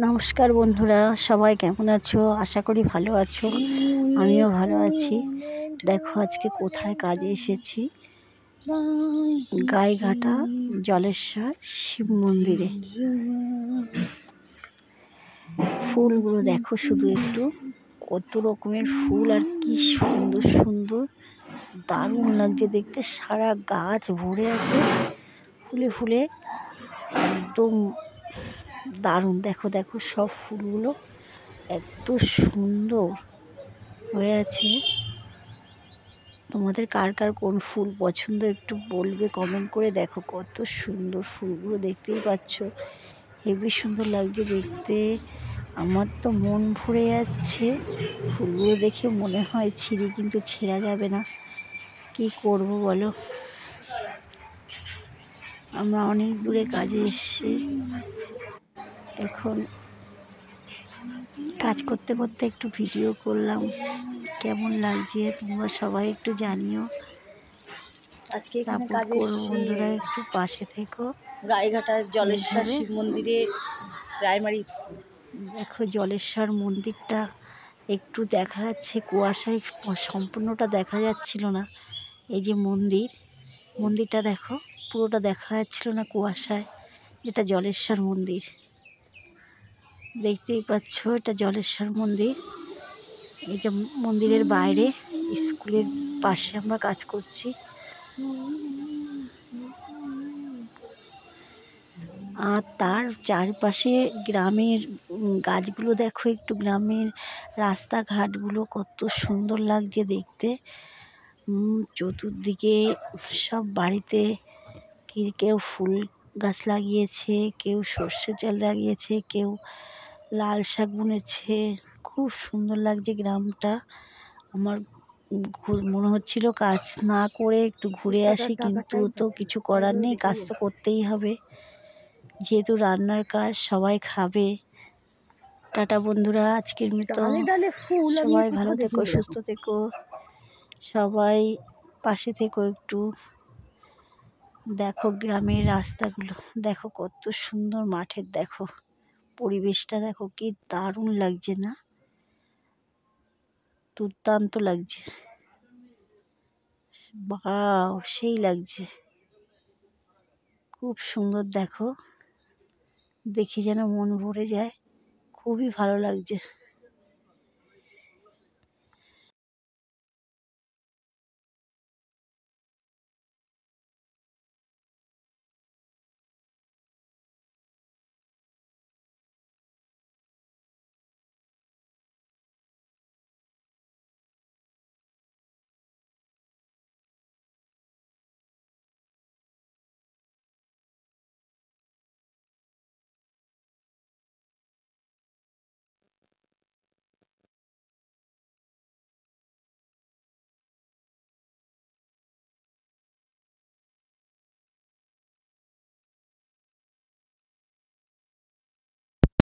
নমস্কার বন্ধুরা, সবাই কেমন আছো? আশা করি ভালো আছো। আমিও ভালো আছি। দেখো আজকে কোথায় কাজে এসেছি, গাইঘাটা জলেশ্বর শিব মন্দিরে। ফুলগুলো দেখো শুধু একটু, কত রকমের ফুল আর কি সুন্দর সুন্দর, দারুণ লাগছে দেখতে। সারা গাছ ভরে আছে ফুলে ফুলে, একদম দারুণ। দেখো দেখো সব ফুলগুলো এত সুন্দর হয়ে আছে। তোমাদের কার কার কোন ফুল পছন্দ একটু বলবে কমেন্ট করে। দেখো কত সুন্দর ফুলগুলো, দেখতেই পাচ্ছ হেবি সুন্দর লাগছে দেখতে। আমার তো মন ভরে যাচ্ছে ফুলগুলো দেখে, মনে হয় ছিঁড়ি কিন্তু ছেঁড়া যাবে না, কি করব বলো। আমরা অনেক দূরে কাজে এসেছি, এখন কাজ করতে করতে একটু ভিডিও করলাম। কেমন লাগছে তোমরা সবাই একটু জানিও। আজকে এখানে কাজে এসেছি, বন্ধুরা একটু পাশে থেকো। গাইঘাটার জলেশ্বর শিব মন্দিরে প্রাইমারি স্কুল। দেখো জলেশ্বর মন্দিরটা একটু দেখা যাচ্ছে, কুয়াশায় সম্পূর্ণটা দেখা যাচ্ছিল না। এই যে মন্দিরটা দেখো, পুরোটা দেখা যাচ্ছিল না কুয়াশায়। এটা জলেশ্বর মন্দির, দেখতেই পাচ্ছ এটা জলেশ্বর মন্দির। এই যে মন্দিরের বাইরে স্কুলের পাশে আমরা কাজ করছি। আর তার চারপাশে গ্রামের গাছগুলো দেখো একটু, গ্রামের রাস্তাঘাটগুলো কত সুন্দর লাগছে দেখতে। চতুর্দিকে সব বাড়িতে কেউ ফুল গাছ লাগিয়েছে, কেউ সর্ষে চাল লাগিয়েছে, কেউ লাল শাক বুনেছে। খুব সুন্দর লাগছে গ্রামটা। আমার মনে হচ্ছিল কাজ না করে একটু ঘুরে আসি, কিন্তু তো কিছু করার নেই, কাজ তো করতেই হবে, যেহেতু রান্নার কাজ, সবাই খাবে। টাটা বন্ধুরা, আজকের মতো সবাই ভালো থেকো, সুস্থ থেকো, সবাই পাশে থেকো একটু। দেখো গ্রামের রাস্তাগুলো দেখো কত সুন্দর, মাঠের দেখো পরিবেশটা দেখো, কি দারুণ লাগছে না? দুর্দান্ত লাগছে, বাহ সেই লাগছে, খুব সুন্দর। দেখো দেখে যেন মন ভরে যায়, খুবই ভালো লাগছে।